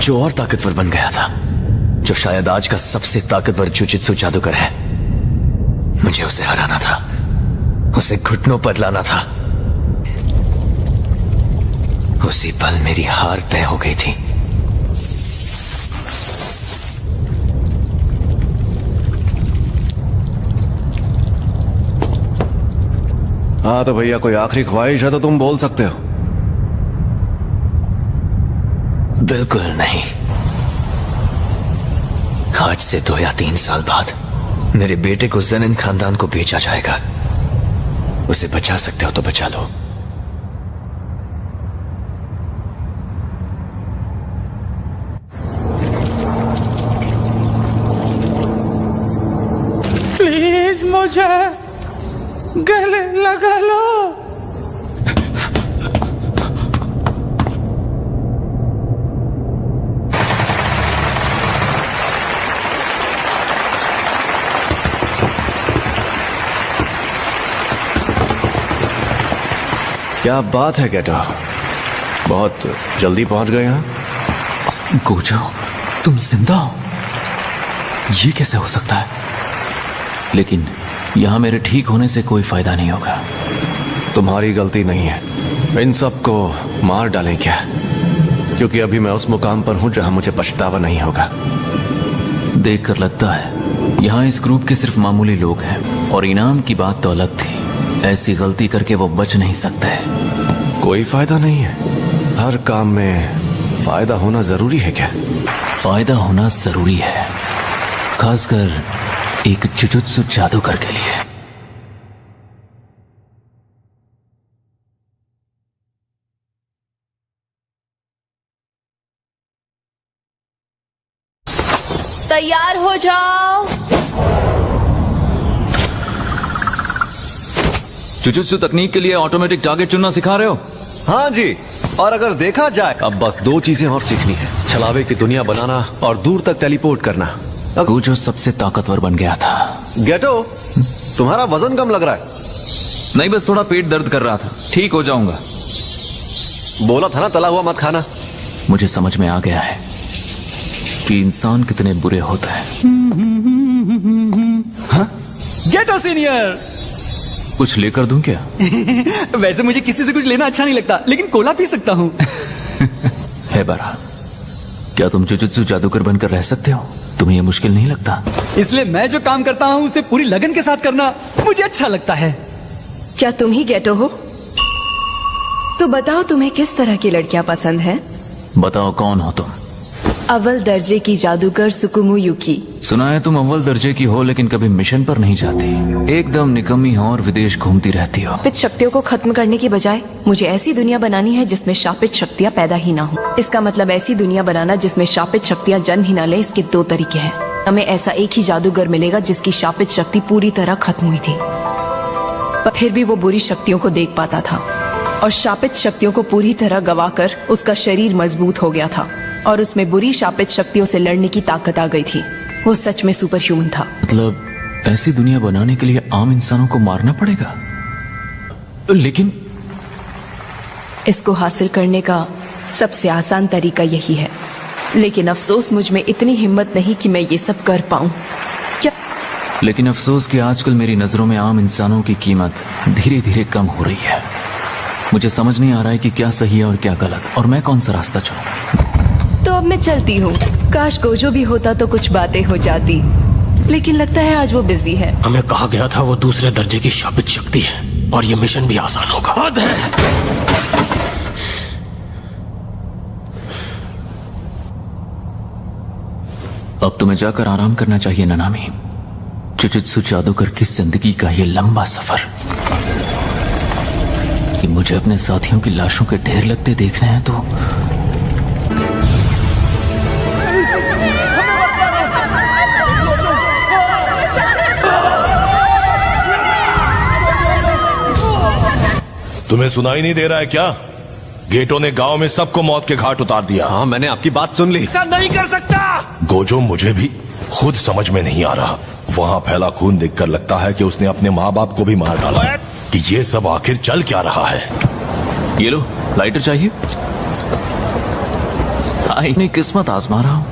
जो और ताकतवर बन गया था, जो शायद आज का सबसे ताकतवर जुजित्सु जादूगर है। मुझे उसे हराना था, उसे घुटनों पर लाना था। उसी पल मेरी हार तय हो गई थी। हाँ तो भैया, कोई आखिरी ख्वाहिश है तो तुम बोल सकते हो। बिल्कुल नहीं। आज से 2 या 3 साल बाद मेरे बेटे को ज़ेनिन खानदान को बेचा जाएगा। उसे बचा सकते हो तो बचा लो। प्लीज मुझे गले लगा लो। क्या बात है गेटो, बहुत जल्दी पहुंच गए यहाँ। गोजो, तुम जिंदा हो? ये कैसे हो सकता है? लेकिन यहां मेरे ठीक होने से कोई फायदा नहीं होगा। तुम्हारी गलती नहीं है, इन सबको मार डालें क्या? क्योंकि अभी मैं उस मुकाम पर हूं जहां मुझे पछतावा नहीं होगा। देखकर लगता है यहाँ इस ग्रुप के सिर्फ मामूली लोग हैं और इनाम की बात तो अलग थी। ऐसी गलती करके वो बच नहीं सकते। कोई फायदा नहीं है। हर काम में फायदा होना जरूरी है क्या? फायदा होना जरूरी है, खासकर एक जुजुत्सु जादूगर के लिए। तैयार हो जाओ। जुजुत्सु तकनीक के लिए ऑटोमेटिक टारगेट चुनना सिखा रहे हो? हाँ जी, और अगर देखा जाए अब बस 2 चीजें और सीखनी है, छलावे की दुनिया बनाना और दूर तक टेलीपोर्ट करना। गोजो सबसे ताकतवर बन गया था। गेटो, तुम्हारा वजन कम लग रहा है। नहीं, बस थोड़ा पेट दर्द कर रहा था, ठीक हो जाऊंगा। बोला था ना तला हुआ मत खाना। मुझे समझ में आ गया है कि इंसान कितने बुरे होते हैं। हाँ? गेटो सीनियर, कुछ लेकर दूं क्या? वैसे मुझे किसी से कुछ लेना अच्छा नहीं लगता, लेकिन कोला पी सकता हूँ। है बारा, क्या तुम जुजुत्सु जादूगर बनकर रह सकते हो? तुम्हें यह मुश्किल नहीं लगता? इसलिए मैं जो काम करता हूँ उसे पूरी लगन के साथ करना मुझे अच्छा लगता है। क्या तुम ही गेटो हो? तो बताओ तुम्हें किस तरह की लड़कियां पसंद हैं? बताओ कौन हो तुम? अव्वल दर्जे की जादूगर सुकुमो युकी। सुना है तुम अव्वल दर्जे की हो लेकिन कभी मिशन पर नहीं जाती। एकदम निकम्मी हो और विदेश घूमती रहती हो। शापित शक्तियों को खत्म करने की बजाय मुझे ऐसी दुनिया बनानी है जिसमें शापित शक्तियाँ पैदा ही ना हो। इसका मतलब ऐसी दुनिया बनाना जिसमें शापित शक्तियाँ जन्म ही ना ले। इसके 2 तरीके हैं। हमें ऐसा एक ही जादूगर मिलेगा जिसकी शापित शक्ति पूरी तरह खत्म हुई थी, पर फिर भी वो बुरी शक्तियों को देख पाता था, और शापित शक्तियों को पूरी तरह गवाकर उसका शरीर मजबूत हो गया था और उसमें बुरी शापित शक्तियों से लड़ने की ताकत आ गई थी। वो सच में सुपर ह्यूमन था। मतलब ऐसी दुनिया बनाने के लिए आम इंसानों को मारना पड़ेगा? लेकिन इसको हासिल करने का सबसे आसान तरीका यही है, लेकिन अफसोस मुझ में इतनी हिम्मत नहीं कि मैं ये सब कर पाऊं। क्या? लेकिन अफसोस कि आजकल मेरी नजरों में आम इंसानों की कीमत धीरे धीरे कम हो रही है। मुझे समझ नहीं आ रहा है कि क्या सही है और क्या गलत, और मैं कौन सा रास्ता चुनूं। तो अब मैं चलती हूँ। काश गोजो भी होता तो कुछ बातें हो जाती, लेकिन लगता है आज वो बिजी है। हमें कहा गया था वो दूसरे दर्जे की शापित शक्ति है और ये मिशन भी आसान होगा। हद है। अब तुम्हें जाकर आराम करना चाहिए ननामी। जुजुत्सु जादूगर की जिंदगी का ये लंबा सफर, कि मुझे अपने साथियों की लाशों के ढेर लगते देखने हैं तो तुम्हें सुनाई नहीं दे रहा है क्या? गेटो ने गांव में सबको मौत के घाट उतार दिया। हाँ, मैंने आपकी बात सुन ली। ऐसा नहीं कर सकता। गोजो, मुझे भी खुद समझ में नहीं आ रहा। वहां फैला खून देखकर लगता है कि उसने अपने माँ बाप को भी मार डाला। कि ये सब आखिर चल क्या रहा है? ये लो, लाइटर चाहिए? अपनी किस्मत आजमा रहा हूँ।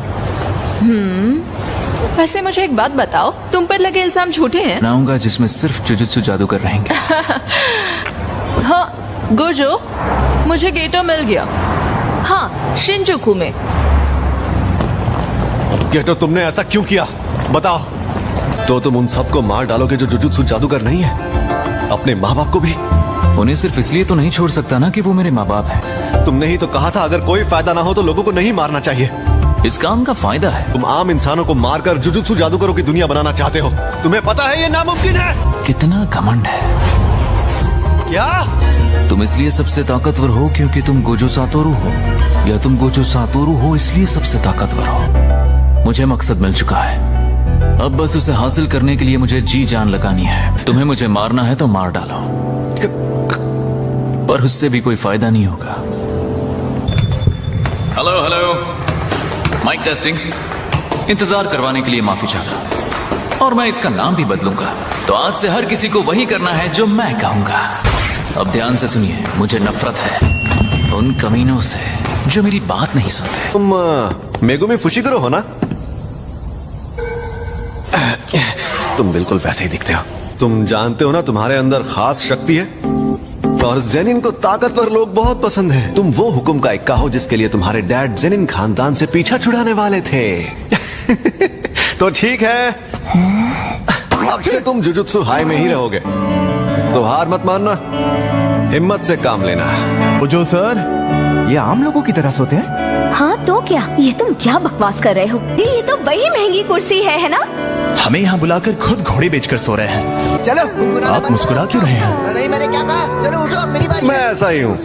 वैसे मुझे एक बात बताओ, तुम पर लगे इल्जाम झूठे हैं? बनाऊंगा जिसमें सिर्फ जुजुत्सु जादूगर रहेंगे। हाँ गोजो, मुझे गेटो मिल गया। हाँ, शिनजुकू में। ये तो तुमने ऐसा क्यों किया बताओ? तो तुम उन सबको मार डालोगे जो जुजुत्सु जादूगर नहीं है? अपने माँ बाप को भी? उन्हें सिर्फ इसलिए तो नहीं छोड़ सकता ना कि वो मेरे माँ बाप हैं। तुमने ही तो कहा था अगर कोई फायदा ना हो तो लोगों को नहीं मारना चाहिए। इस काम का फायदा है। तुम आम इंसानों को मारकर जुजुत्सु जादूगरों की दुनिया बनाना चाहते हो। तुम्हें पता है ये नामुमकिन है। कितना घमंड है। क्या तुम इसलिए सबसे ताकतवर हो क्योंकि तुम गोजो सातोरु हो, या तुम गोजो सातोरु हो इसलिए सबसे ताकतवर हो? मुझे मकसद मिल चुका है, अब बस उसे हासिल करने के लिए मुझे जी जान लगानी है। तुम्हें मुझे मारना है तो मार डालो, पर उससे भी कोई फायदा नहीं होगा। Hello hello, mic testing. इंतजार करवाने के लिए माफी चाहता, और मैं इसका नाम भी बदलूंगा। तो आज से हर किसी को वही करना है जो मैं कहूंगा। अब ध्यान से सुनिए, मुझे नफरत है उन कमीनों से जो मेरी बात नहीं सुनते। तुम मेगुमी फुशिकरो हो ना? तुम बिल्कुल वैसे ही दिखते हो। तुम जानते हो ना तुम्हारे अंदर खास शक्ति है, और जेनिन को ताकतवर लोग बहुत पसंद हैं। तुम वो हुक्म का इक्का हो जिसके लिए तुम्हारे डैड जेनिन खानदान से पीछा छुड़ाने वाले थे। तो ठीक है, अब से तुम जुजुत्सु हाई में ही रहोगे। तो हार मत मानना, हिम्मत से काम लेना। जो सर, ये आम लोगों की तरह सोते हैं? हाँ तो क्या, ये तुम क्या बकवास कर रहे हो? ये तो वही महंगी कुर्सी है ना? हमें यहाँ बुलाकर खुद घोड़े बेचकर सो रहे हैं। चलो, आप मुस्कुरा क्यों रहे हैं? नहीं, मैंने क्या कहा? चलो उठो, मेरी बारी। मैं ऐसा ही हूँ।